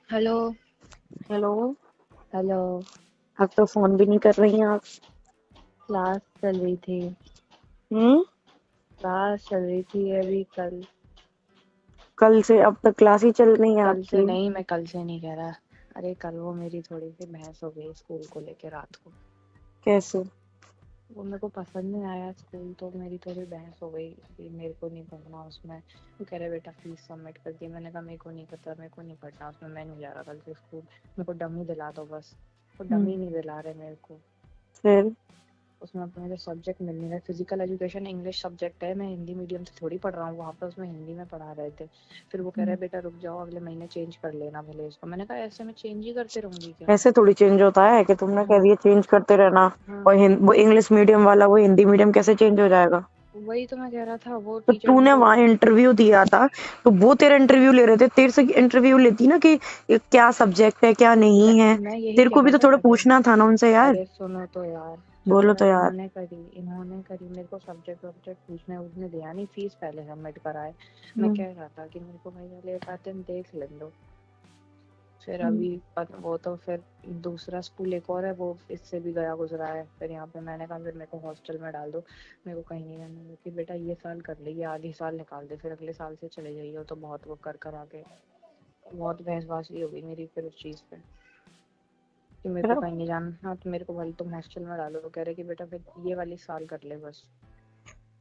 Hello. Hello. Hello. अब तो phone भी नहीं कर रही हैं आप। क्लास चल रही थी। हम्म। क्लास चल रही थी अभी कल। कल से अब तक क्लास ही चल रही है कल से आपकी? नहीं, मैं कल से नहीं कह रहा। अरे कल वो मेरी थोड़ी सी बहस हो गई स्कूल को लेके रात को। कैसे? वो मेरे को पसंद नहीं आया स्कूल, तो मेरी थोड़ी बहस हो गई कि मेरे को नहीं पढ़ना उसमें। वो कह रहे बेटा फीस सबमिट कर दी। मैंने कहा मेरे को नहीं पता, मेरे को नहीं पढ़ना उसमें, मैं नहीं जा रहा कल से स्कूल। मेरे को डमी दिला दो बस। वो हम्म। डमी नहीं दिला रहे मेरे को। फिर? उसमें अपने मुझे सब्जेक्ट मिल नहीं रहा। फिजिकल एजुकेशन इंग्लिश सब्जेक्ट है, मैं हिंदी मीडियम से थोड़ी पढ़ रहा हूँ, वहाँ पर उसमें हिंदी में पढ़ा रहे थे। फिर वो कह रहा हम्म। है बेटा रुक जाओ, अगले महीने चेंज कर लेना भले इसको। मैंने कहा ऐसे मैं चेंज ही करते रहूंगी क्या? ऐसे थोड़ी चेंज होता है कि तुमने कह हाँ। दिया चेंज करते रहना। हाँ। और वो इंग्लिश मीडियम वाला वो हिंदी मीडियम कैसे चेंज हो जाएगा? वही तो मैं कह रहा था, वो तो टीचर तूने मेरे को। वहां इंटरव्यू दिया था, तो वो तेरा इंटरव्यू ले रहे थे, तेरे से इंटरव्यू लेती ना कि ये क्या सब्जेक्ट है क्या मैं नहीं है। मैं यही तेरे कह को भी रहा तो था। थोड़ा अरे पूछना था ना उनसे यार। अरे सुनो तो यार। बोलो तो चक्कर यार। इन्होंने करी मेरे को सब्जेक्ट वब्जेक्ट पूछने उसने दिया नहीं, फीस पहले सबमिट कराए। मैं हम्म। कह रहा था कि मेरे को भाई वाले एक आध दिन देख ले लो। फिर हम्म। अभी वो तो फिर दूसरा स्कूल एक और है, वो इससे भी गया गुजरा है। फिर यहाँ पे मैंने कहा फिर मेरे को हॉस्टल में डाल दो, मेरे को कहीं नहीं रहना। कि बेटा ये साल कर ले, ये आधी साल निकाल दे, फिर अगले साल से चले जाइए। तो बहुत वो कर कर आके बहुत बहसबाजी हो गई मेरी फिर उस चीज़ पे कि मेरे फिर को अब कहीं नहीं जाना। हाँ, तो मेरे को भाई तुम हॉस्टल में डालो। तो कह रहे कि बेटा फिर ये वाली साल कर ले बस,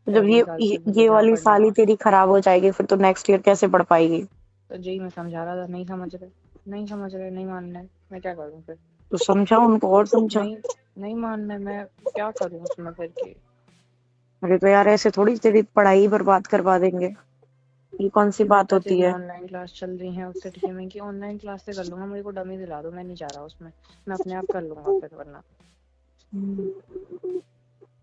फिर जब अगले साल से मेरे को ये जहाँ वाली पढ़ना साल ही है। तेरी खराब हो जाएगी, फिर तो नेक्स्ट ईयर कैसे पढ़ पाएगी? तो जी मैं समझा रहा था, नहीं समझ रहे। नहीं समझ रहे, नहीं मान रहे, मैं क्या करूँ फिर? तो समझा उनको और समझा। नहीं, नहीं मान रहे, मैं क्या करूँ उसमें फिर कि। अरे तो यार ऐसे थोड़ी तेरी पढ़ाई बर्बाद करवा देंगे। ये कौन सी कि बात बेटा होती तेरी है? ऑनलाइन क्लास चल रही है उससे ठीक है। मैं कि ऑनलाइन क्लास से कर लूंगा, मेरे को डमी दिला दो, मैं नहीं जा रहा उसमें। मैं अपने आप कर लूंगा फिर, वरना।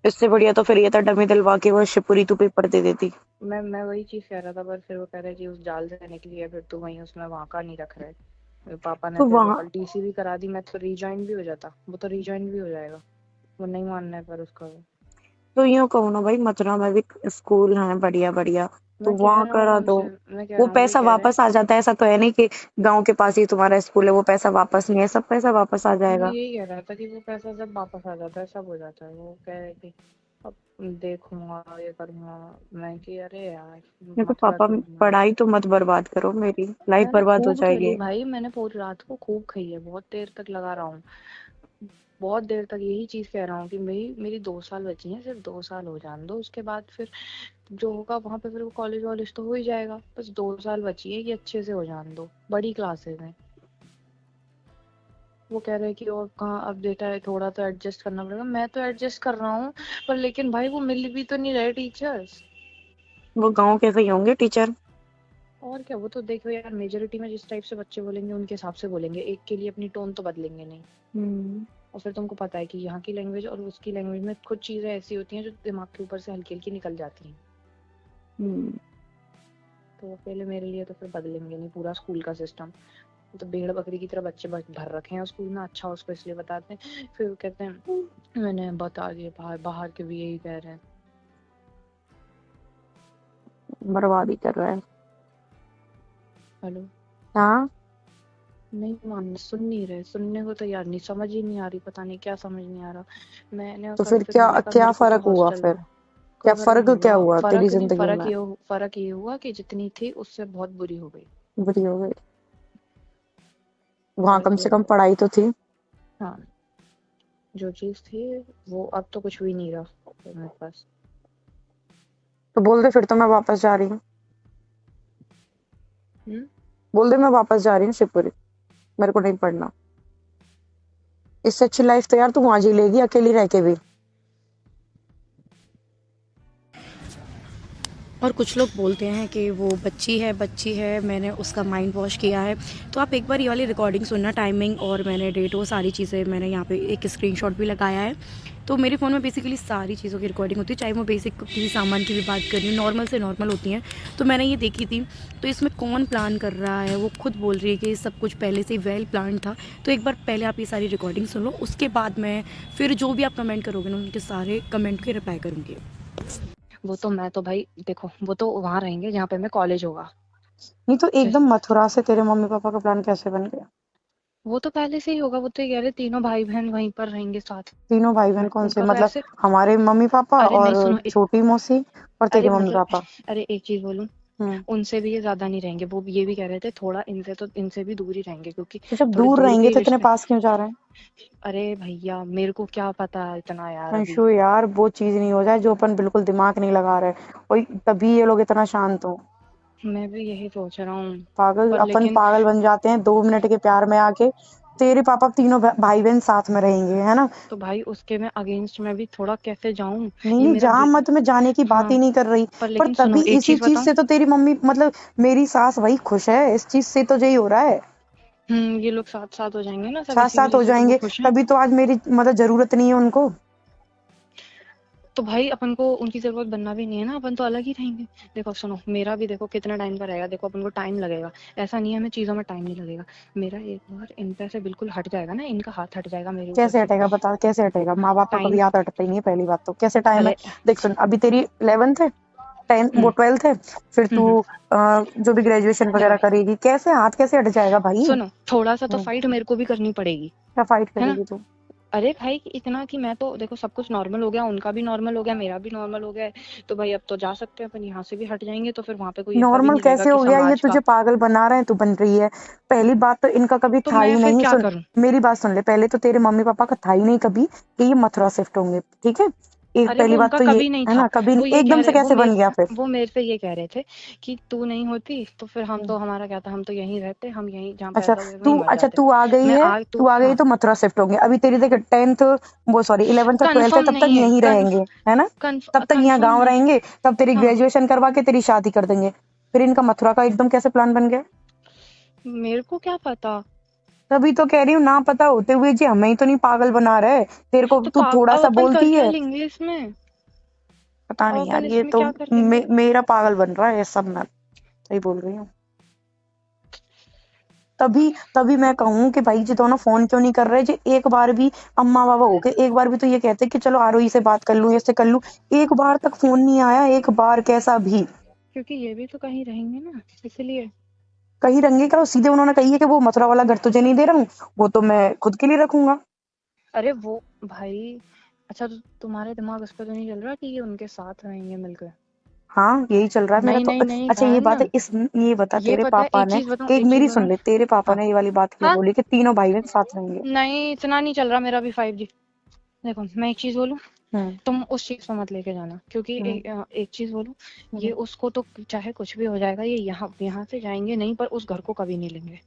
इससे बढ़िया तो फिर ये था डमी दिलवा के वो शिवपुरी तू पेपर दे देती। मैं वही चीज़ कह रहा था, पर फिर वो कह रहे कि उस जाल से निकली है, फिर तू वहीं उसमें वहाँ का नहीं रख रहे। मेरे पापा ने तो फिर वो वहां कल टीसी भी करा दी। मैं तो रीजॉइन भी हो जाता, वो तो रीजॉइन भी हो जाएगा। वो नहीं मानना है पर उसका वो। तो यूं कहूँ ना भाई, मथुरा में भी स्कूल है बढ़िया बढ़िया। तो मैं कह वहां रहा हूँ करा दो। उनसे, मैं कह वो रहा हूँ, वही पैसा कह रहे हैं। वापस आ जाता है, ऐसा तो है नहीं कि गांव के पास ही तुम्हारा स्कूल है वो पैसा वापस नहीं है, सब पैसा वापस आ मैं जाएगा। यही कह रहा था कि वो पैसा जब वापस आ जाता है सब हो जाता है। वो कह रहे कि अब देखूंगा ये करूंगा। मैं कि अरे यार मेरे को मत कर पापा, लो ना। पढ़ाई तो मत बर्बाद करो, मेरी लाइफ मैंने बर्बाद हो खूब खेली जाएगी। भाई, मैंने पूरी रात को खूब खाई है, बहुत देर तक लगा रहा हूँ। बहुत देर तक यही चीज कह रहा हूँ कि मेरी मेरी 2 साल बची हैं, सिर्फ 2 साल हो जाने दो, उसके बाद फिर जो होगा वहां पे फिर वो कॉलेज वॉलेज तो हो ही जाएगा। बस 2 साल बची है, कि अच्छे से हो जाने दो बड़ी क्लासेस में। वो कह रहे हैं कि और कहाँ अब बेटा है, थोड़ा तो एडजस्ट करना पड़ेगा। मैं तो एडजस्ट कर रहा हूँ, पर लेकिन भाई वो मिल भी तो नहीं रहे टीचर्स। वो गाँव के सही होंगे टीचर। और क्या, वो तो देखो यार, मेजोरिटी में जिस टाइप से बच्चे बोलेंगे उनके हिसाब से बोलेंगे, एक के लिए अपनी टोन तो बदलेंगे नहीं। हम्म। और फिर तुमको पता है कि यहाँ की लैंग्वेज और उसकी लैंग्वेज में कुछ चीज़ें ऐसी होती हैं जो दिमाग के ऊपर से हल्की हल्की निकल जाती हैं। हम्म। तो वो पहले मेरे लिए तो फिर बदलेंगे नहीं पूरा स्कूल का सिस्टम। तो भेड़ बकरी की तरह बच्चे भर रखे हैं स्कूल में, अच्छा उसको इसलिए बताते हैं। फिर वो कहते हैं मैंने बता दिया, बाहर बाहर के भी यही कह रहे हैं। बर्बाद ही कर रहा है। हेलो। हाँ। नहीं मान, सुन नहीं रहे, सुनने को तैयार नहीं, समझ ही नहीं आ रही, पता नहीं क्या समझ नहीं आ रहा। मैंने तो कल फिर फिर क्या मैंने कहा क्या मेरे को तो फर्क हुआ हॉस्टल फिर? में। कोई क्या फर्क फर्क नहीं क्या हुआ, हुआ तेरी फर्क नहीं, जिंदगी में? फर्क ये हुआ कि जितनी थी उससे बहुत बुरी हो गई। बुरी हो गई? वहां कम फर्क ये से कम हुआ। पढ़ाई तो थी। हाँ, जो चीज थी वो अब तो कुछ भी नहीं रहा मेरे पास। तो बोल दे फिर तो मैं वापस जा रही हूँ। हम्म। बोल दे मैं वापस जा रही हूँ शिवपुरी, मेरे को नहीं पढ़ना। इससे अच्छी लाइफ तो यार तू वहां जी लेगी अकेली रह के भी। और कुछ लोग बोलते हैं कि वो बच्ची है, मैंने उसका माइंड वॉश किया है। तो आप एक बार ये वाली रिकॉर्डिंग सुनना, टाइमिंग और मैंने डेट, वो सारी चीज़ें मैंने यहाँ पे एक स्क्रीनशॉट भी लगाया है। तो मेरे फ़ोन में बेसिकली सारी चीज़ों की रिकॉर्डिंग होती है, चाहे वो बेसिक किसी सामान की भी बात कर रही हूँ, नॉर्मल से नॉर्मल होती हैं। तो मैंने ये देखी थी। तो इसमें कौन प्लान कर रहा है, वो खुद बोल रही है कि सब कुछ पहले से ही वेल प्लान था। तो एक बार पहले आप ये सारी रिकॉर्डिंग सुन लो, उसके बाद मैं फिर जो भी आप कमेंट करोगे ना उनके सारे कमेंट के रिप्लाई करूँगी। वो तो मैं तो भाई देखो, वो तो वहां रहेंगे जहाँ पे मैं कॉलेज होगा। नहीं तो एकदम मथुरा से तेरे मम्मी पापा का प्लान कैसे बन गया? वो तो पहले से ही होगा, वो तो ये कह रहे तीनों भाई बहन वहीं पर रहेंगे साथ तीनों भाई बहन में, कौन से? उनका तो मतलब ऐसे। हमारे मम्मी पापा अरे नहीं और सुनो छोटी मौसी और अरे तेरे मम्मी मतलब पापा? अरे एक चीज बोलूं, हम्म। उनसे भी ये ज्यादा नहीं रहेंगे, वो ये भी कह रहे थे थोड़ा इनसे तो इनसे भी दूर ही रहेंगे, क्योंकि तो जब थोड़े दूर दूर के रहेंगे ही तो इतने रिश्ते। पास क्यों जा रहे हैं? अरे भैया मेरे को क्या पता है इतना यार अभी। अंशु यार वो चीज नहीं हो जाए जो अपन बिल्कुल दिमाग नहीं लगा रहे, और तभी ये लोग इतना शांत हो। मैं भी यही सोच रहा हूँ। पागल, पर अपन लेकिन पागल बन जाते हैं 2 मिनट के प्यार में आके। तेरे पापा तीनों भाई बहन साथ में रहेंगे, है ना? तो भाई उसके में अगेंस्ट में भी थोड़ा कैसे जाऊं? नहीं ये नहीं, मेरा जहां मत, मैं जाने की बात ही हाँ नहीं कर रही। पर पर लेकिन तभी सुनो एक इसी चीज चीज बताऊं। से तो तेरी मम्मी, मतलब मेरी सास वही खुश है, इस चीज से तो यही हो रहा है। ये लोग साथ साथ हो जाएंगे ना सब, साथ इसी साथ वजह हो से तो वो जाएंगे, खुश हैं। तभी तो आज मेरी मतलब जरूरत नहीं है उनको। तो भाई अपन को उनकी जरूरत बनना भी नहीं है ना, अपन तो अलग ही रहेंगे। देखो सुनो, मेरा भी देखो कितना टाइम का रहेगा, देखो अपन को टाइम लगेगा। ऐसा नहीं है हमें चीजों में टाइम नहीं लगेगा। मेरा एक बार इन पे से बिल्कुल हट जाएगा ना, इनका हाथ हट जाएगा मेरे ऊपर कैसे से। हटेगा बता, कैसे हटेगा? माँ बाप का कभी टाइम। याद हटता ही नहीं है, पहली बात तो कैसे टाइम है? अरे देख सुन, अभी तेरी 11th है, 10 वो हम्म 12th है, फिर हम्म तू हम्म, जो भी ग्रेजुएशन देखो वगैरह करेगी, कैसे हाथ कैसे हट जाएगा भाई? सुनो, थोड़ा सा तो हम्म, फाइट मेरे को भी करनी पड़ेगी, क्या फाइट है ना। करेगी तू? अरे भाई इतना कि मैं तो देखो सब कुछ नॉर्मल हो गया, उनका भी नॉर्मल हो गया, मेरा भी नॉर्मल हो गया है। तो भाई अब तो जा सकते हैं अपन, यहाँ से भी हट जाएंगे, तो फिर वहां पे कोई ऐसा भी नॉर्मल नहीं रहेगा कैसे कि हो गया? ये समाज तुझे का। पागल बना रहे हैं, तू बन रही है। पहली बात तो इनका कभी तो था मैं ही फिर नहीं, क्या सुन करूं? मेरी बात सुन ले, पहले तो तेरे मम्मी पापा का था ही नहीं कभी कि ये मथुरा शिफ्ट होंगे, ठीक है? एक अरे पहली वो बात उनका तो ये कभी नहीं है था। ना, कभी वो नहीं, ये एकदम कह से रहे कैसे बन गया फिर? वो मेरे से ये कह रहे थे कि तू नहीं होती तो फिर हम हम्म। तो, हमारा क्या था, हम तो यहीं रहते, हम यहीं जहाँ अच्छा पैदा हुए वहीं मर अच्छा, जाते। तू आ गई मैं है, आ तू तू आ गई हाँ। तो मथुरा शिफ्ट होंगे। अभी तेरी देख 10th, वो सॉरी 11th और 12th है, कंफर्म तब तक नहीं है, यहीं रहेंगे, है ना? तब तक यहाँ कंफर्म गांव नहीं है। रहेंगे, तब तेरी हाँ ग्रेजुएशन करवा के तेरी शादी कर देंगे। फिर इनका मथुरा का एकदम कैसे प्लान बन गया? मेरे को क्या पता। तभी तो कह रही हूँ, ना पता होते हुए जी हमें ही तो नहीं पागल बना रहे। तेरे को तो तू थोड़ा अब सा अपन कर बोलती क्या है। लेंगे इसमें? पता अब नहीं यार, अपन ये इसमें तो क्या कर लेंगे? मेरा पागल बन रहा है ये सब, मैं सही बोल रही हूँ। तभी तभी मैं कहूँ कि भाई जी दोनों फोन क्यों नहीं कर रहे जी, एक बार भी अम्मा बाबा हो गए, एक बार भी तो ये कहते कि चलो आरोही से बात कर लूं, इससे कर लूं। एक बार तक फोन नहीं आया, एक बार कैसा भी। क्योंकि ये भी तो कहीं रहेंगे ना, इसलिए। कहीं रंगे का सीधे उन्होंने कही है कि वो मथुरा वाला घर तुझे नहीं दे रहा हूँ, वो तो मैं खुद के लिए रखूंगा। अरे वो भाई, अच्छा तो तुम्हारे दिमाग उस पर तो नहीं चल रहा कि ये उनके साथ रहेंगे मिलकर? हाँ यही चल रहा है मेरा नहीं तो। नहीं नहीं अच्छा ये बात बहन, है, इस ये बता, ये तेरे पता है पापा एक ने, चीज बताऊं, एक एक चीज मेरी सुन बताऊं। ले, तेरे पापा हाँ ने ये वाली बात क्यों हाँ। बोली कि तीनों भाई बहन साथ रहेंगे? नहीं इतना नहीं चल रहा मेरा भी 5G। देखो मैं एक चीज बोलूं, हम्म तुम उस चीज को मत लेके जाना, क्योंकि हम्म एक चीज बोलूं, ये हम्म। उसको तो चाहे कुछ भी हो जाएगा, ये यहाँ से जाएंगे नहीं, पर उस घर को कभी नहीं लेंगे।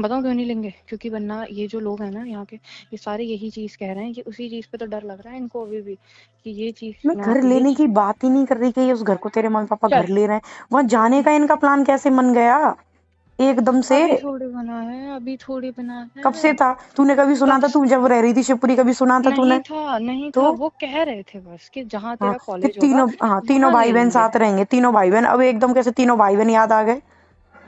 बताओ क्यों नहीं लेंगे? क्योंकि वरना ये जो लोग हैं ना यहाँ के, ये सारे यही चीज कह रहे हैं कि उसी चीज पे तो डर लग रहा है इनको अभी भी, कि ये चीज मैं यहाँ घर ये लेने की बात ही नहीं कर रही कि ये उस घर को तेरे मम्मी पापा चल। घर ले रहे हैं, वहां जाने का इनका प्लान कैसे बन गया एकदम से? अभी थोड़ी बना है, अभी थोड़ी बना कब से है। था? तूने कभी सुना कब था? तू जब रह रही थी शिवपुरी कभी सुना था नहीं तूने? था, नहीं था, तो वो कह रहे थे बस कि जहाँ हाँ, तेरा कि कॉलेज होगा तीनों, हाँ तीनों वहां ले भाई बहन लेंगे। साथ रहेंगे, तीनों भाई बहन। अब एकदम कैसे तीनों भाई बहन याद आ गए?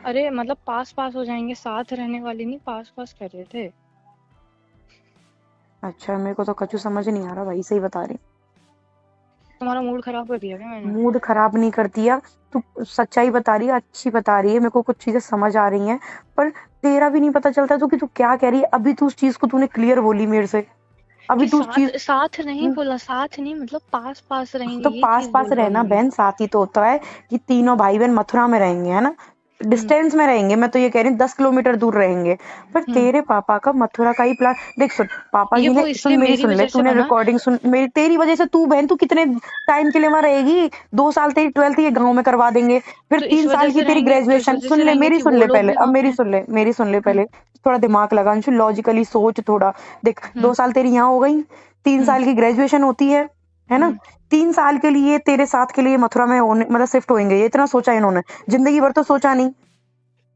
अरे मतलब पास पास हो जाएंगे, साथ रहने वाली नहीं, पास पास कर रहे थे। अच्छा मेरे को तो कछु समझ नहीं आ रहा भाई, सही बता रही। तुम्हारा मूड खराब कर दिया क्या मैंने? मूड खराब नहीं कर दिया, तू सच्चाई बता रही है, अच्छी बता रही है, मेरे को कुछ चीजें समझ आ रही हैं, पर तेरा भी नहीं पता चलता तो कि तू क्या कह रही है। अभी तू उस चीज को तूने क्लियर बोली मेरे से, अभी कि तू उस चीज। साथ साथ नहीं बोला, साथ नहीं मतलब पास पास रहेंगे, तो ये पास चीज पास बोल रहा हूँ रहना मैं। बहन साथ ही तो होता है कि तीनों भाई बहन मथुरा में रहेंगे, है ना? हम्म डिस्टेंस में रहेंगे, मैं तो ये कह रही हूँ 10 किलोमीटर दूर रहेंगे। पर हम्म तेरे पापा का मथुरा का ही प्लान देख, सुन पापा ये के वो लिए, सुन इसलिए मेरी मेरी सुन ले, वजह से तूने बना। रिकॉर्डिंग सुन मेरी, तेरी वजह से तू बहन, तू कितने टाइम के लिए वहां रहेगी? 2 साल तेरी 12th ये गाँव में करवा देंगे, फिर तो इस 3 साल वजह की से तेरी रहेंगे, तो इस ग्रेजुएशन। वजह सुन से ले रहेंगे मेरी, कि सुन वो ले लोग पहले, भी अब वहां पे मेरी हैं। सुन ले, मेरी सुन ले हम्म पहले, थोड़ा दिमाग लगा अंशु, लॉजिकली सोच थोड़ा। देख हम्म 2 साल तेरी यहाँ हो गई, तीन हम्म साल की ग्रेजुएशन होती है ना? हम्म 3 साल के लिए तेरे साथ के लिए मथुरा में होने, मतलब शिफ्ट होंगे, ये इतना सोचा इन्होंने? जिंदगी भर तो सोचा नहीं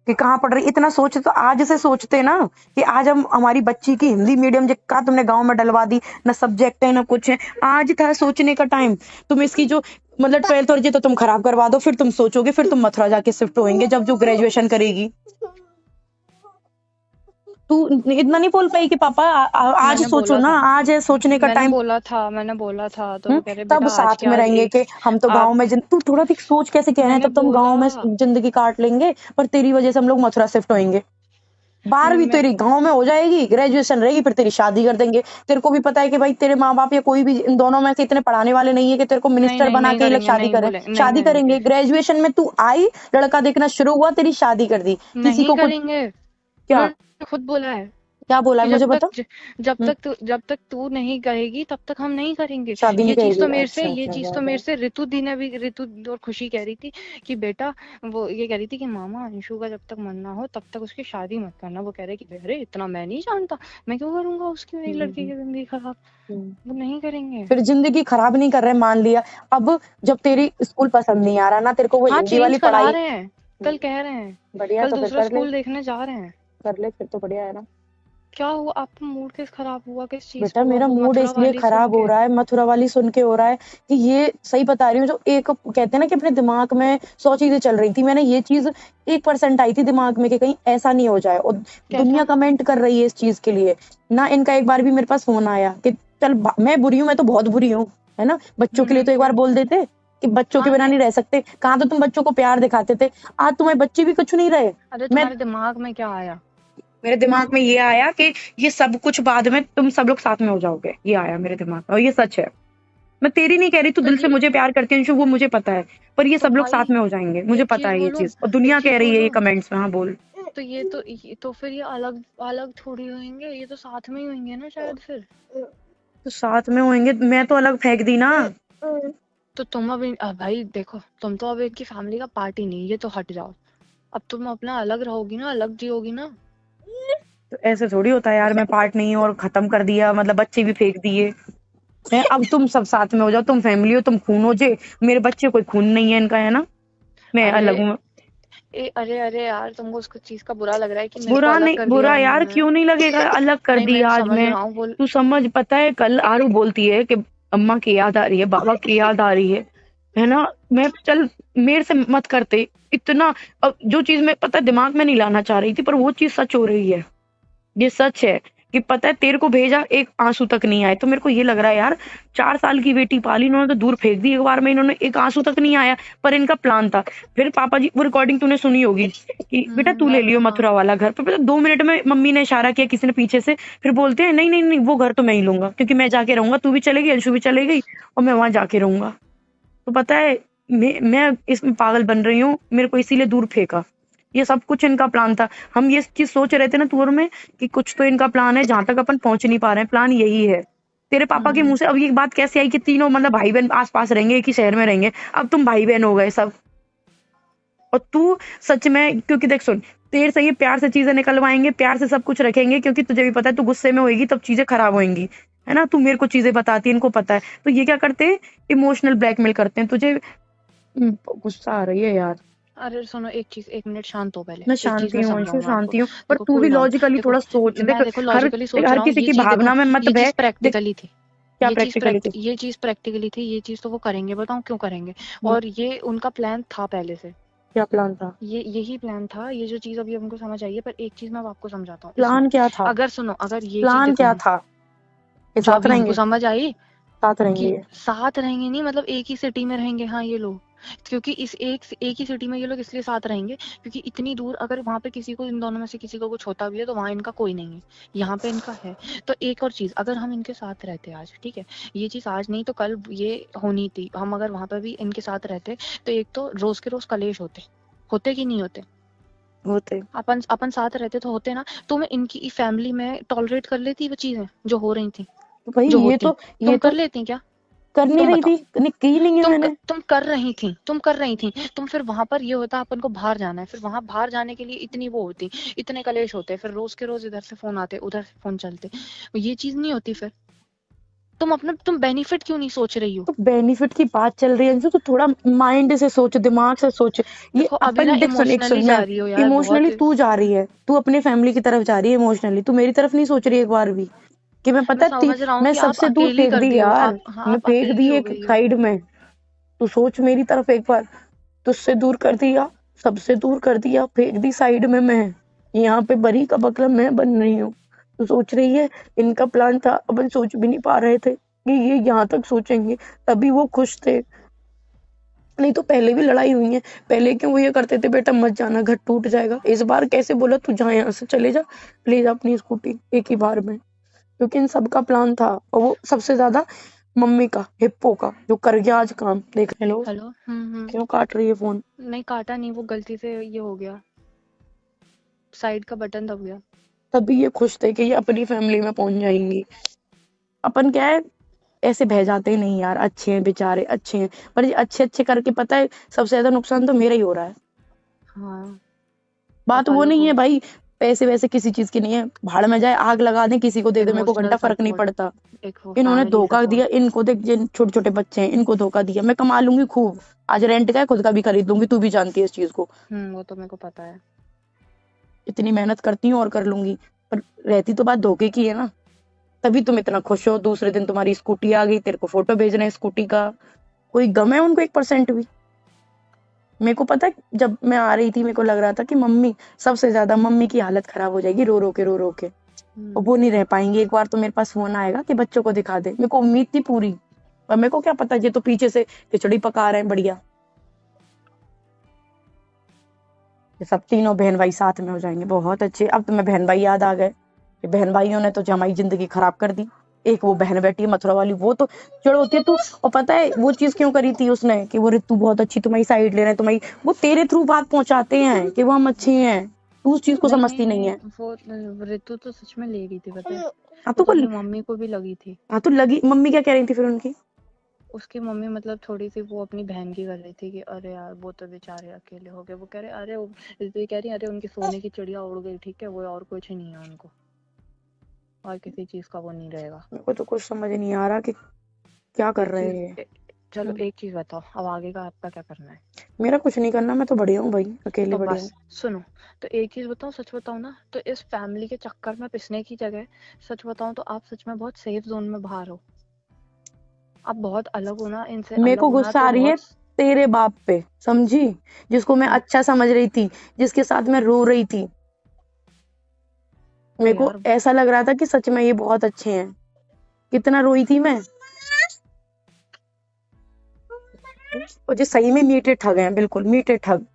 कि कहाँ पढ़ रही, इतना सोच तो आज से सोचते ना कि आज हम, हमारी बच्ची की हिंदी मीडियम का तुमने गांव में डलवा दी, ना सब्जेक्ट है ना कुछ है। आज था सोचने का टाइम। तुम इसकी जो मतलब 12th और ये तो तुम खराब करवा दो, फिर तुम सोचोगे, फिर तुम मथुरा जाके शिफ्ट होंगे जब जो ग्रेजुएशन करेगी। तू इतना नहीं बोल पाई कि पापा आज मैंने सोचो बोला ना, था आज है सोचने का मैंने टाइम। बोला था मैंने बोला था तो वो कह रहे तब बेटा आज साथ के में आज रहेंगे एक कि हम तो गांव आप में तू थोड़ा भी सोच कैसे कह रहे हैं, मैंने तब तो हम बोला गांव में जिंदगी काट लेंगे, पर तेरी वजह से हम लोग मथुरा शिफ्ट होंगे। 12वीं मैं तेरी गांव में हो जाएगी, ग्रेजुएशन रहेगी, फिर तेरी शादी कर देंगे। तेरे को भी पता है कि भाई तेरे माँ बाप या कोई भी इन दोनों में से इतने पढ़ाने वाले नहीं है कि तेरे को नहीं मिनिस्टर नहीं बना नहीं के ये लोग करेंगे शादी नहीं करें। बोले नहीं शादी करेंगे करेंगे, ग्रेजुएशन में तू आई, लड़का देखना शुरू हुआ, तेरी शादी कर दी। किसी नहीं को कुछ करेंगे क्या उन्होंने खुद बोला है क्या बोला कि है मुझे बता। हम्म, जब तक तू नहीं कहेगी तब तक हम नहीं करेंगे। शादी नहीं करेगी, अच्छा ये अच्छा चीज तो वाह मेरे से ऋतु दी ने भी ऋतु और खुशी कह रही थी कि बेटा वो ये कह रही थी कि मामा अंशु का जब तक मन ना हो तब तक उसकी शादी मत करना। वो कह रहे कि अरे इतना मैं नहीं जानता, मैं क्यों करूंगा उसकी मेरी लड़की की जिंदगी खराब। हम्म। वो नहीं करेंगे। फिर जिंदगी खराब नहीं कर रहे, मान लिया। अब जब तेरी स्कूल पसंद नहीं आ रहा ना तेरे को, वो हाँ हिंदी चेंज वाली करा पढ़ाई। रहे हैं, कल कह रहे हैं बढ़िया है, कल तो फिर दूसरा कर ले, स्कूल देखने जा रहे हैं। कर ले, फिर तो बढ़िया है ना। क्या हुआ आपका मूड किस खराब हुआ किस चीज बेटा को हुआ मेरा वो मूड मथुरा इसलिए वाली सुन खराब हो के। रहा है, मथुरा वाली सुन के हो रहा है कि ये सही बता रही हूँ, जो एक कहते हैं ना कि अपने दिमाग में 100 चीजें चल रही थी, मैंने ये चीज 1% आई थी दिमाग में कि कहीं ऐसा नहीं हो जाए, और दुनिया कैसा कमेंट कर रही है इस चीज के लिए ना। इनका एक बार भी मेरे पास फोन आया कि चल मैं बुरी हूँ, मैं तो बहुत बुरी हूँ, है ना। बच्चों के लिए तो एक बार बोल देते कि बच्चों के हाँ बिना नहीं रह सकते, कहाँ तो तुम बच्चों को प्यार दिखाते थे, आज तुम्हारे बच्चे भी कुछ नहीं रहे। अरे मैं तुम्हारे दिमाग में क्या आया। मेरे दिमाग में ये आया कि ये सब कुछ बाद में तुम सब लोग साथ में हो जाओगे, ये आया मेरे दिमाग में, और ये सच है। मैं तेरी नहीं कह रही, तू तो दिल से ये मुझे प्यार करती है अंशु, वो मुझे पता है, पर ये तो सब लोग भाई साथ में हो जाएंगे, मुझे एक पता चीज है ये बोलो चीज, और एक दुनिया चीज कह रही है ये बोलो कमेंट्स में। हाँ बोल। तो तो फिर ये अलग अलग थोड़ी होंगे, ये तो साथ में ही होंगे ना शायद फिर। तो साथ में होंगे, मैं तो अलग फेंक दी ना। तो तुम भाई देखो तुम तो अब इनकी फैमिली का पार्ट ही नहीं, ये तो हट जाओ। अब तुम अपना अलग रहोगी ना, अलग जियोगी ना। तो ऐसे थोड़ी होता है यार, मैं पार्ट नहीं हूँ और खत्म कर दिया, मतलब बच्चे भी फेंक दिए हैं। अब तुम सब साथ में हो जाओ, तुम फैमिली हो, तुम खून हो जे, मेरे बच्चे कोई खून नहीं है इनका, है ना। मैं अरे अलग हूँ। अरे यार तुमको उसको चीज का बुरा लग रहा है कि मेरे को बुरा अलग नहीं, कर दिया बुरा यार उन्होंने। क्यों नहीं लगेगा, अलग कर नहीं दी मैं आज समझ मैं। रहा हूँ बोल। तू समझ, पता है कल आरू बोलती है कि अम्मा की याद आ रही है, बाबा की याद आ रही है ना। मैं चल, मेरे से मत करते इतना। अब जो चीज मैं पता दिमाग में नहीं लाना चाह रही थी, पर वो चीज सच हो रही है। ये सच है कि पता है तेरे को भेजा, एक आंसू तक नहीं आए, तो मेरे को ये लग रहा है यार, 4 साल की बेटी पाली इन्होंने तो दूर फेंक दी एक बार में, इन्होंने एक आंसू तक नहीं आया, पर इनका प्लान था। फिर पापा जी, वो रिकॉर्डिंग तूने सुनी होगी कि बेटा तू ले लियो हाँ मथुरा वाला घर, पर 2 मिनट में मम्मी ने इशारा किया किसी ने पीछे से, फिर बोलते हैं नहीं नहीं नहीं, वो घर तो मैं ही लूंगा, क्योंकि मैं जाके रहूंगा, तू भी चलेगी, अंशु भी चले गई, और मैं वहां जाके रहूंगा। तो पता है मैं इसमें पागल बन रही हूँ, मेरे को इसीलिए दूर फेंका। ये सब कुछ इनका प्लान था। हम ये चीज सोच रहे थे ना टूर में कि कुछ तो इनका प्लान है, जहां तक अपन पहुंच नहीं पा रहे हैं, प्लान यही है। तेरे पापा के मुंह से अब ये बात कैसे आई कि तीनों मतलब भाई बहन आस पास रहेंगे, एक ही शहर में रहेंगे, अब तुम भाई बहन हो गए सब। और तू सच में, क्योंकि देख सुन, तेरे से ये प्यार से चीजें निकलवाएंगे, प्यार से सब कुछ रखेंगे, क्योंकि तुझे भी पता है तू गुस्से में होएगी तब चीजें खराब होएंगी, है ना। तू मेरे को चीजें बताती है, इनको पता है, तो ये क्या करते हैं, इमोशनल ब्लैकमेल करते हैं तुझे। गुस्सा आ रही है यार। अरे सुनो एक मिनट शांत हो पहले। मैं एक चीज शांति मैं हूँ अंशु, समझाऊंगा आपको। शांति हूँ, पर देखो तू भी कूल डाउन। लॉजिकली देखो थोड़ा सोच। देख मैं देखो हर लॉजिकली सोच हर रहा हूँ किसी ये की चीज। देखो भावना में मत बह। देख क्या प्रैक्टिकली थी। ये चीज प्रैक्टिकली थी, ये चीज तो वो करेंगे, बताऊं क्यों करेंगे। और ये उनका प्लान था पहले से। क्या प्लान था? ये यही प्लान था, ये जो चीज अभी हमको समझ आई है। पर एक चीज मैं आपको समझाता हूँ प्लान क्या था? अगर सुनो, अगर ये चीज प्लान देखो क्या था? ये जो साथ अभी हमको रहेंगे? समझ आई साथ रहेंगे कि ये? साथ रहेंगे नहीं, मतलब एक ही सिटी में रहेंगे हाँ ये लोग। क्योंकि इस एक ही सिटी में ये लोग इसलिए साथ रहेंगे क्योंकि इतनी दूर अगर वहां पे किसी को, इन दोनों में से किसी को कुछ होता भी है तो वहां इनका कोई नहीं है, यहाँ पे इनका है। तो एक और चीज, अगर हम इनके साथ रहते आज, ठीक है, ये चीज आज नहीं तो कल ये होनी थी, हम अगर वहां पे भी इनके साथ रहते तो एक तो रोज के रोज कलेश होते कि नहीं होते। होते। अपन साथ रहते तो होते ना। तो मैं इनकी फैमिली में टॉलरेट कर लेती वो चीजें जो हो रही थी, तो भाई जो ये होती। तो तुम कर लेती क्या? कर नहीं तुम रही बताओ। थी, नहीं की नहीं है मैंने। तुम कर रही थी। तुम फिर वहां पर ये होता अपन को बाहर जाना है, फिर वहां बाहर जाने के लिए इतनी वो होती, इतने कलेश होते, फिर रोज के रोज इधर से फोन आते उधर से फोन चलते, ये चीज नहीं होती। फिर तुम बेनिफिट क्यों नहीं सोच रही हो? तो बेनिफिट की बात चल रही है अंशु, तो थोड़ा माइंड से सोच, दिमाग से सोच। ये देखो अभी ना अपन देख सुन, एक इमोशनली सुन, जा मैं रही हो यार इमोशनली, बहुत। तू जा रही है, तू अपने फैमिली की तरफ जा रही है इमोशनली, तू मेरी तरफ नहीं सोच रही एक बार भी कि मैं मैं पता समझ रहा हूँ मैं कि आप सबसे दूर अकेली फेंक कर दी दी हो, यार, आप हाँ मैं आप फेंक अकेली दी हो एक गई हो। साइड में। तू सोच मेरी तरफ एक बार, तुझसे दूर कर दिया, सबसे दूर कर दिया, फेंक दी साइड में मैं। यहाँ पे बरी का बकरा मैं बन रही हूँ। तो सोच रही है इनका प्लान था, अपन सोच भी नहीं पा रहे थे कि ये यहाँ तक सोचेंगे, तभी वो खुश थे। नहीं तो पहले भी लड़ाई हुई है, पहले क्यों वो ये करते थे बेटा मत जाना घर टूट जाएगा, इस बार कैसे बोला तू जा यहाँ से चले जा, ले जा अपनी स्कूटी एक ही बार में। क्योंकि इन सबका प्लान था, और वो सबसे ज्यादा मम्मी का, हिप्पो का, जो कर गया आज काम। देख हेलो हेलो। क्यों काट रही है फोन? नहीं काटा नहीं, वो गलती से ये हो गया, साइड का बटन दब गया। तभी ये खुश थे कि ये अपनी फैमिली में पहुंच जाएंगी। अपन क्या है, ऐसे बह जाते हैं, नहीं यार अच्छे हैं बेचारे अच्छे हैं, पर ये अच्छे अच्छे करके पता है सबसे ज्यादा नुकसान तो मेरा ही हो रहा है। हाँ बात वो पापा नहीं को है भाई, पैसे वैसे किसी चीज की नहीं है, भाड़ में जाए आग लगा दें किसी को दे दे, मेरे को घंटा इमोशनल फर्क नहीं सपोर्ट, पड़ता। एक वो इन्होंने फैमिली धोखा दिया, सपोर्ट। इनको देख जिन छोटे छोटे बच्चे हैं इनको धोखा दिया। मैं कमा लूंगी खूब, आज रेंट का है खुद का भी खरीद लूंगी, तू भी जानती है इस चीज को। वो तो मेरे को पता है। इतनी मेहनत करती हूँ और कर लूंगी, पर रहती तो बात धोखे की है ना। तभी तुम इतना खुश हो, दूसरे दिन तुम्हारी स्कूटी आ गई, तेरे को फोटो भेज रहे हैं स्कूटी का। कोई गम है उनको 1% भी? मेरे को पता है जब मैं आ रही थी मेरे को लग रहा था कि मम्मी, सबसे ज्यादा मम्मी की हालत खराब हो जाएगी रो रो के रो रो के, और वो नहीं रह पाएंगे। एक बार तो मेरे पास फोन आएगा कि बच्चों को दिखा दे, मेरे को उम्मीद थी पूरी, और मेरे को क्या पता ये तो पीछे से खिचड़ी पका रहे हैं बढ़िया। ये सब तीनों बहन भाई साथ में हो जाएंगे, बहुत अच्छे। अब तुम्हें बहन भाई याद आ गए, ये बहन भाइयों ने तो हमारी जिंदगी खराब कर दी। एक वो बहन बैठी है मथुरा वाली, वो तो चिड़ होती है तू। और पता है वो चीज क्यों करी थी उसने, कि वो रितु बहुत अच्छी तुम्हारी साइड ले रहे हैं, तुम्हारी वो तेरे थ्रू बात पहुंचाते हैं कि वो हम अच्छे हैं, तू उस चीज को समझती नहीं है। वो ऋतु तो सच में ले रही थी, पता है। हाँ वो तो तो अपनी मम्मी को भी लगी थी। हाँ तो लगी। मम्मी क्या कह रही थी फिर उनकी? उसकी मम्मी मतलब थोड़ी सी वो अपनी बहन की कर रही थी कि अरे यार वो तो बेचारे अकेले हो गए। वो कह रहे अरे वो ऋतु कह रही अरे उनकी सोने की चिड़िया उड़ गई, ठीक है, वो और कुछ नहीं है उनको, और किसी चीज का वो नहीं रहेगा। मेरे को तो कुछ समझ नहीं आ रहा कि क्या कर एक रहे चीज हैं। चलो एक चीज बताओ, अब आगे का आपका क्या करना है? मेरा कुछ नहीं करना, मैं तो बढ़िया हूँ भाई, अकेले तो बढ़िया बस हूँ। सुनो, तो एक चीज बताऊं, सच बताऊं ना, तो इस फैमिली के चक्कर में पिसने की जगह सच बताऊं तो आप सच में बहुत सेफ जोन में बाहर हो। आप बहुत अलग हो ना, इनसे मेरे अलग को होना गुस्सा तो आ रही है बहुत। तेरे बाप पे, समझी? जिसको मैं हम्म, अच्छा समझ रही थी, जिसके साथ मैं रो रही थी। तो मेरे को यार ऐसा लग रहा था कि सच में ये बहुत अच्छे हैं। कितना रोई थी मैं। और जो सही में मीठे ठग हैं, बिल्कुल मीठे ठग।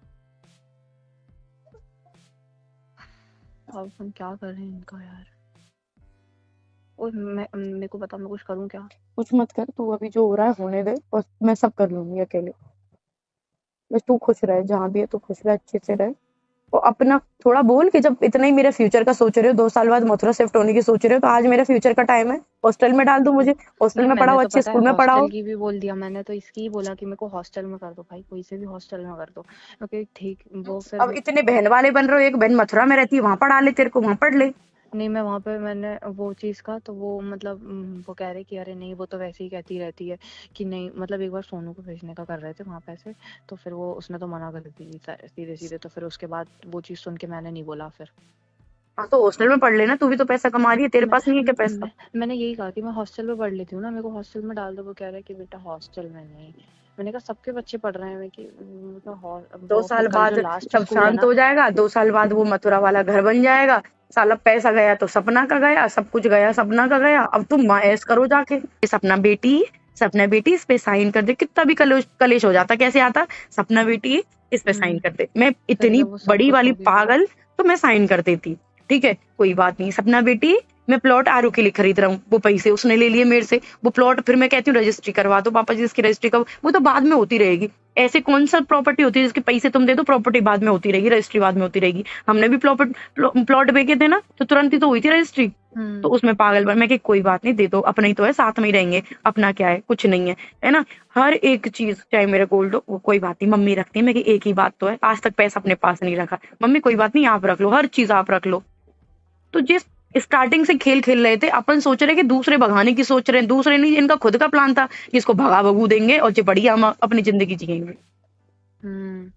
अब हम क्या कर रहे हैं इनका यार। और मैं मेरे को बता, मैं कुछ करूं क्या? कुछ मत कर तू, अभी जो हो रहा है होने दे, और मैं सब कर लूंगी अकेले। बस तू खुश रहे, जहां भी है तू खुश रहे, अच्छे से रहे। और अपना थोड़ा बोल कि जब इतना ही मेरे फ्यूचर का सोच रहे हो, 2 साल बाद मथुरा शिफ्ट होने की सोच रहे हो, तो आज मेरा फ्यूचर का टाइम है, हॉस्टल में डाल दो मुझे, हॉस्टल नहीं में मैंने पढ़ाओ, तो अच्छे पता है स्कूल में हॉस्टल पढ़ाओ। की भी बोल दिया, मैंने तो इसकी ही बोला कि मेरे को हॉस्टल में कर दो भाई, कोई से भी हॉस्टल में कर दो। ओके ठीक, वो अब फिर इतने बहन वाले बन रहे हो, एक बहन मथुरा में रहती है, वहां पढ़ा ले, तेरे को वहां पढ़ ले। नहीं मैं वहां पे मैंने वो चीज का तो वो मतलब वो कह रहे कि अरे नहीं वो तो वैसे ही कहती रहती है कि नहीं, मतलब एक बार सोनू को भेजने का कर रहे थे वहां पैसे, तो फिर वो उसने तो मना कर दी सीधे सीधे, तो फिर उसके बाद वो चीज सुन के मैंने नहीं बोला फिर। हाँ तो हॉस्टल में पढ़ लेना, तू भी तो पैसा कमा रही है, तेरे मैं, पास नहीं है क्या पैसा? मैंने यही कहा कि मैं हॉस्टल में पढ़ लेती हूँ ना, मेरे को हॉस्टल में डाल दो। वो कह रहा है कि बेटा हॉस्टल में नहीं। मैंने कहा सबके बच्चे पढ़ रहे हैं कि मतलब दो वो अपने साल कल जो बाद लास्ट सब स्कूल है शांत ना। हो जाएगा, 2 साल बाद वो मथुरा वाला घर बन जाएगा। साला पैसा गया तो सपना का गया, सब कुछ गया सपना का गया। अब तुम ऐश करो जाके, ये सपना बेटी, सपना बेटी इस पे साइन कर दे, कितना भी कलेश कलेश हो जाता, कैसे आता, सपना बेटी इस पे साइन कर दे। मैं फिर इतनी जब वो सब बड़ी कुछ वाली हो गया। पागल, तो मैं साइन कर देती। ठीक है कोई बात नहीं, सपना बेटी मैं प्लॉट आरू के लिए खरीद रहा हूँ, वो पैसे उसने ले लिए मेरे से, वो प्लॉट फिर मैं कहती हूँ रजिस्ट्री करवा दो पापा जी, इसकी रजिस्ट्री का वो तो बाद में होती रहेगी। ऐसे कौन सा प्रॉपर्टी होती है जिसके पैसे तुम दे दो, प्रॉपर्टी बाद में होती रहेगी, रजिस्ट्री बाद में होती रहेगी। हमने भी प्लॉट बेचे थे ना, तो तुरंत ही तो हुई थी रजिस्ट्री। तो उसमें पागल बन मैं कि कोई बात नहीं, दे दो, अपना ही तो है, साथ में ही रहेंगे, अपना क्या है, कुछ नहीं है ना। हर एक चीज चाहे मेरा गोल्ड हो, वो कोई बात नहीं, मम्मी रखती है। मैं कि एक ही बात तो है, आज तक पैसा अपने पास नहीं रखा, मम्मी कोई बात नहीं आप रख लो, हर चीज आप रख लो। तो जिस स्टार्टिंग से खेल खेल रहे थे, अपन सोच रहे कि दूसरे भगाने की सोच रहे हैं, दूसरे नहीं, इनका खुद का प्लान था कि इसको भगा भगू देंगे और जो बढ़िया हम अपनी जिंदगी जिएंगे।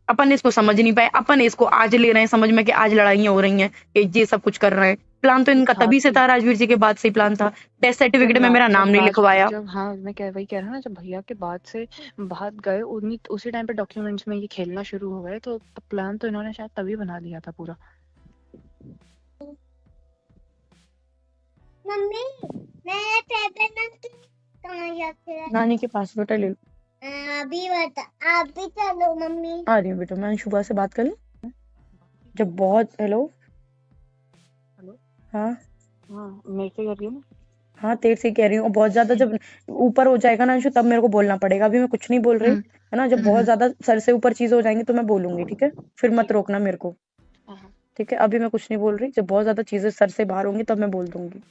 अपन इसको समझ नहीं पाए, अपन इसको आज ले रहे हैं समझ में कि आज लड़ाइयां हो रही हैं कि ये सब कुछ कर रहे हैं। प्लान तो इनका तभी से था, राजवीर जी के बाद से ही प्लान था। टेस्ट सर्टिफिकेट में मेरा नाम नहीं लिखवाया। जब हाँ मैं वही कह रहा हूँ ना, जब भैया के बाद से बाहर गए उसी टाइम पे डॉक्यूमेंट्स में ये खेलना शुरू हो गए, तो प्लान तो इन्होंने शायद तभी बना लिया था पूरा। मम्मी मैं पेपर ना कहाँ जाते हैं? नानी के पास, बेटा ले लो। अभी बता, आप भी चलो मम्मी। आ रही हूँ बेटा, मैं सुबह से बात कर लूँ। जब बहुत, हेलो हेलो। हाँ हाँ मेरे से कर रही हूँ। हाँ तेरे से कह रही हूँ। और बहुत ज्यादा जब ऊपर हो जाएगा ना अंशु, तब मेरे को बोलना पड़ेगा। अभी मैं कुछ नहीं बोल रही, है ना। जब बहुत ज्यादा सर से ऊपर चीज हो जाएंगी तो मैं बोलूंगी, ठीक है। फिर मत रोकना मेरे को, हाँ। ठीक है। अभी मैं कुछ नहीं बोल रही, जब बहुत ज्यादा चीजें सर से बाहर होंगी तब मैं बोल दूंगी।